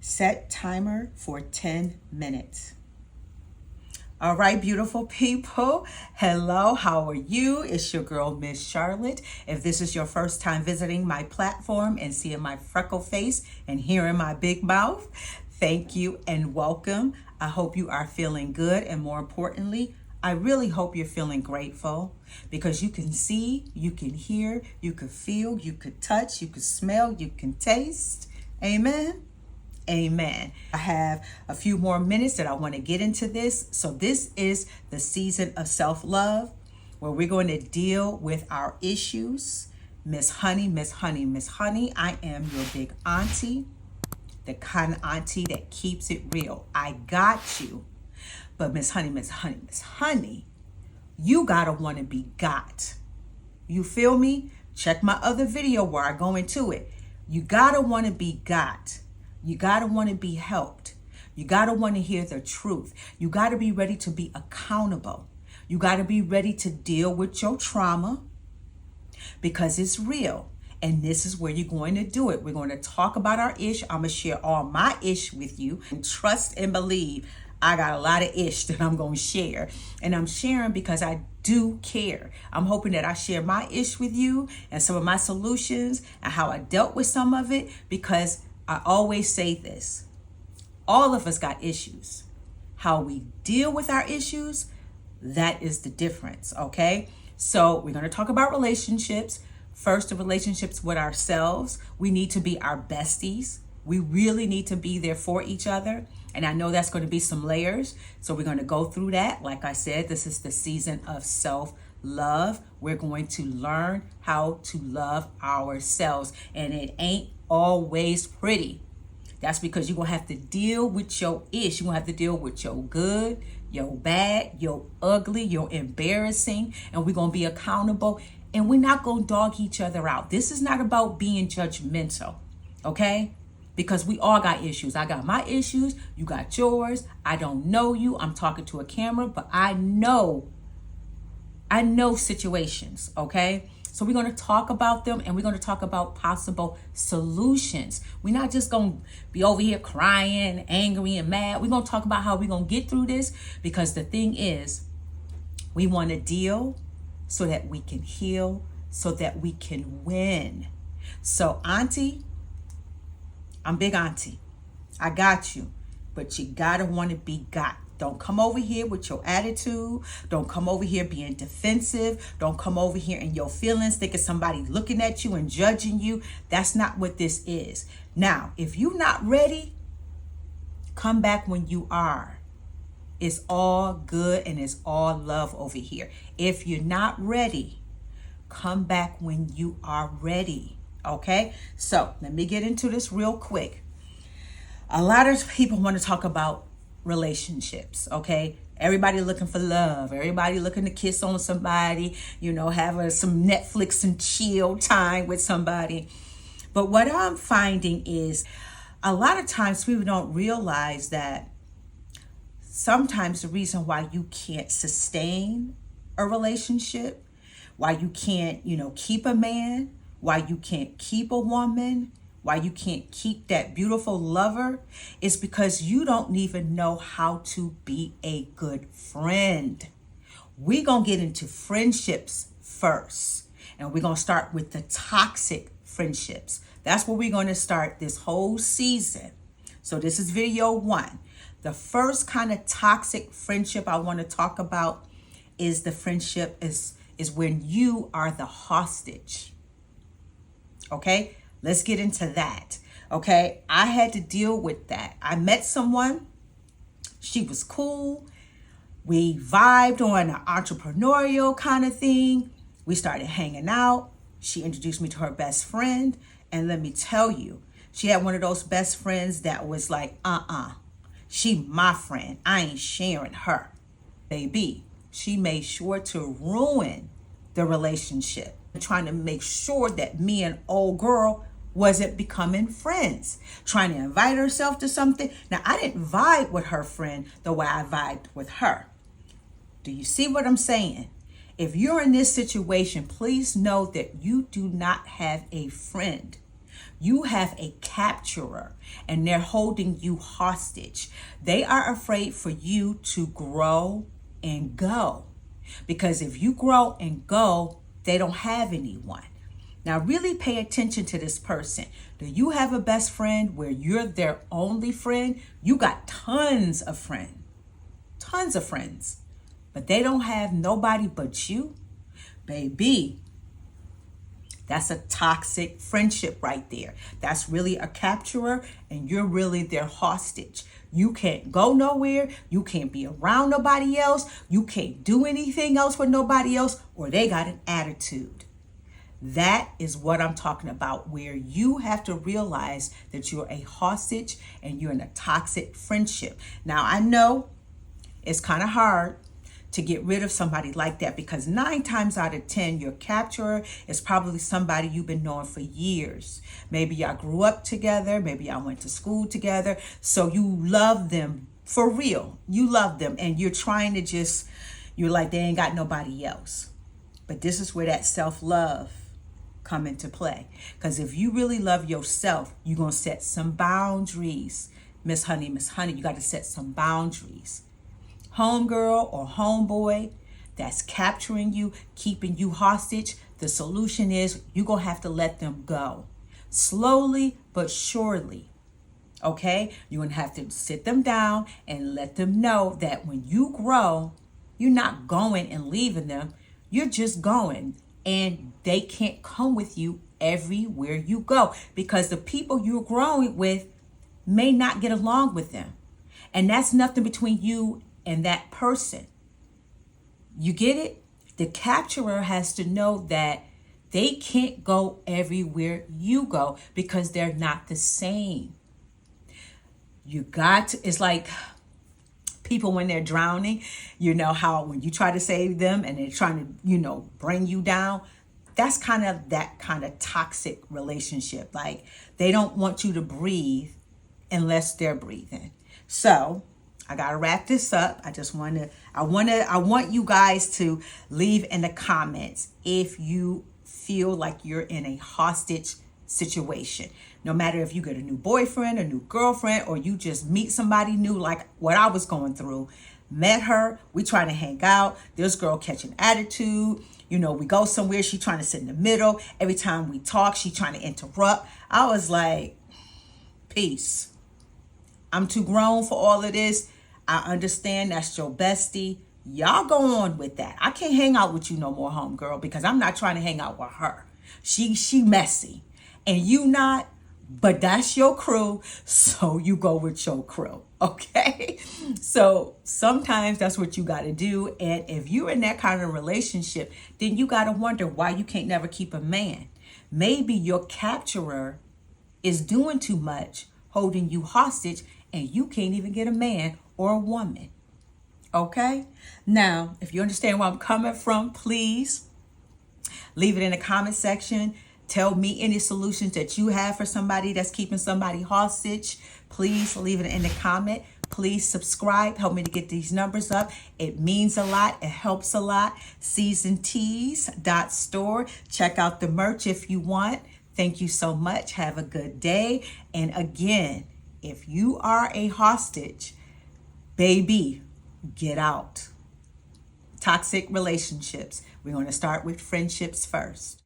Set timer for 10 minutes. All right, beautiful people. Hello, how are you? It's your girl, Miss Charlotte. If this is your first time visiting my platform and seeing my freckle face and hearing my big mouth, thank you and welcome. I hope you are feeling good, and more importantly, I really hope you're feeling grateful because you can see, you can hear, you can feel, you can touch, you can smell, you can taste. Amen. Amen. I have a few more minutes that I want to get into this. So this is the season of self-love where we're going to deal with our issues. Miss Honey, Miss Honey, Miss Honey, I am your big auntie, the kind of auntie that keeps it real. I got you. But Miss Honey, Miss Honey, Miss Honey, you gotta want to be got. You feel me? Check my other video where I go into it. You gotta want to be got. You got to want to be helped. You got to want to hear the truth. You got to be ready to be accountable. You got to be ready to deal with your trauma because it's real. And this is where you're going to do it. We're going to talk about our ish. I'm going to share all my ish with you. And trust and believe, I got a lot of ish that I'm going to share. And I'm sharing because I do care. I'm hoping that I share my ish with you and some of my solutions and how I dealt with some of it, because I always say this, all of us got issues. How we deal with our issues, that is the difference, okay? So we're going to talk about relationships. First, the relationships with ourselves. We need to be our besties. We really need to be there for each other. And I know that's going to be some layers. So we're going to go through that. Like I said, this is the season of self-love. We're going to learn how to love ourselves. And it ain't always pretty. That's because you're going to have to deal with your ish. You're going to have to deal with your good, your bad, your ugly, your embarrassing. And we're going to be accountable. And we're not going to dog each other out. This is not about being judgmental. Okay? Because we all got issues. I got my issues. You got yours. I don't know you. I'm talking to a camera. But I know situations. Okay? So we're going to talk about them, and we're going to talk about possible solutions. We're not just going to be over here crying, angry, and mad. We're going to talk about how we're going to get through this, because the thing is, we want to deal so that we can heal, so that we can win. So auntie, I'm big auntie. I got you, but you got to want to be got. Don't come over here with your attitude. Don't come over here being defensive. Don't come over here in your feelings, thinking somebody looking at you and judging you. That's not what this is. Now, if you're not ready, come back when you are. It's all good and it's all love over here. If you're not ready, come back when you are ready. Okay? So let me get into this real quick. A lot of people want to talk about relationships, okay? Everybody looking for love. Everybody looking to kiss on somebody, have some Netflix and chill time with somebody. But what I'm finding is a lot of times people don't realize that sometimes the reason why you can't sustain a relationship, why you can't, keep a man, why you can't keep a woman, why you can't keep that beautiful lover, is because you don't even know how to be a good friend. We're going to get into friendships first. And we're going to start with the toxic friendships. That's where we're going to start this whole season. So this is video 1. The first kind of toxic friendship I want to talk about is the friendship is when you are the hostage. Okay? Let's get into that. Okay? I had to deal with that. I met someone. She was cool. We vibed on an entrepreneurial kind of thing. We started hanging out. She introduced me to her best friend. And let me tell you, she had one of those best friends that was like, she my friend. I ain't sharing her. Baby, she made sure to ruin the relationship, trying to make sure that me and old girl wasn't becoming friends, trying to invite herself to something. Now, I didn't vibe with her friend the way I vibed with her. Do you see what I'm saying? If you're in this situation, please know that you do not have a friend. You have a capturer and they're holding you hostage. They are afraid for you to grow and go. Because if you grow and go, they don't have anyone. Now really pay attention to this person. Do you have a best friend where you're their only friend? You got tons of friends, but they don't have nobody but you? Baby, that's a toxic friendship right there. That's really a capturer and you're really their hostage. You can't go nowhere. You can't be around nobody else. You can't do anything else with nobody else, or they got an attitude. That is what I'm talking about, where you have to realize that you're a hostage and you're in a toxic friendship. Now, I know it's kind of hard to get rid of somebody like that because 9 times out of 10, your capturer is probably somebody you've been knowing for years. Maybe y'all grew up together. Maybe y'all went to school together. So you love them for real. You love them and you're trying to you're like, they ain't got nobody else. But this is where that self-love come into play. Because if you really love yourself, you're going to set some boundaries. Miss Honey, you got to set some boundaries. Homegirl or homeboy that's capturing you, keeping you hostage, the solution is you're going to have to let them go. Slowly but surely. Okay? You're going to have to sit them down and let them know that when you grow, you're not going and leaving them. You're just going. And they can't come with you everywhere you go because the people you're growing with may not get along with them. And that's nothing between you and that person. You get it? The capturer has to know that they can't go everywhere you go because they're not the same. It's like people when they're drowning, you know how when you try to save them and they're trying to, bring you down, that's that kind of toxic relationship. Like they don't want you to breathe unless they're breathing. So I gotta wrap this up. I want you guys to leave in the comments if you feel like you're in a hostage situation. No matter if you get a new boyfriend, a new girlfriend, or you just meet somebody new, like what I was going through. Met her, we trying to hang out. This girl catching attitude. We go somewhere, she trying to sit in the middle. Every time we talk, she trying to interrupt. I was like, peace. I'm too grown for all of this. I understand that's your bestie. Y'all go on with that. I can't hang out with you no more, homegirl, because I'm not trying to hang out with her. She messy. And you not, but that's your crew, so you go with your crew, okay? So sometimes that's what you got to do. And if you're in that kind of relationship, then you got to wonder why you can't never keep a man. Maybe your capturer is doing too much, holding you hostage, and you can't even get a man or a woman, okay? Now, if you understand where I'm coming from, please leave it in the comment section. Tell me any solutions that you have for somebody that's keeping somebody hostage. Please leave it in the comment. Please subscribe. Help me to get these numbers up. It means a lot. It helps a lot. SeasonedTeesbyMCB.store. Check out the merch if you want. Thank you so much. Have a good day. And again, if you are a hostage, baby, get out. Toxic relationships. We're going to start with friendships first.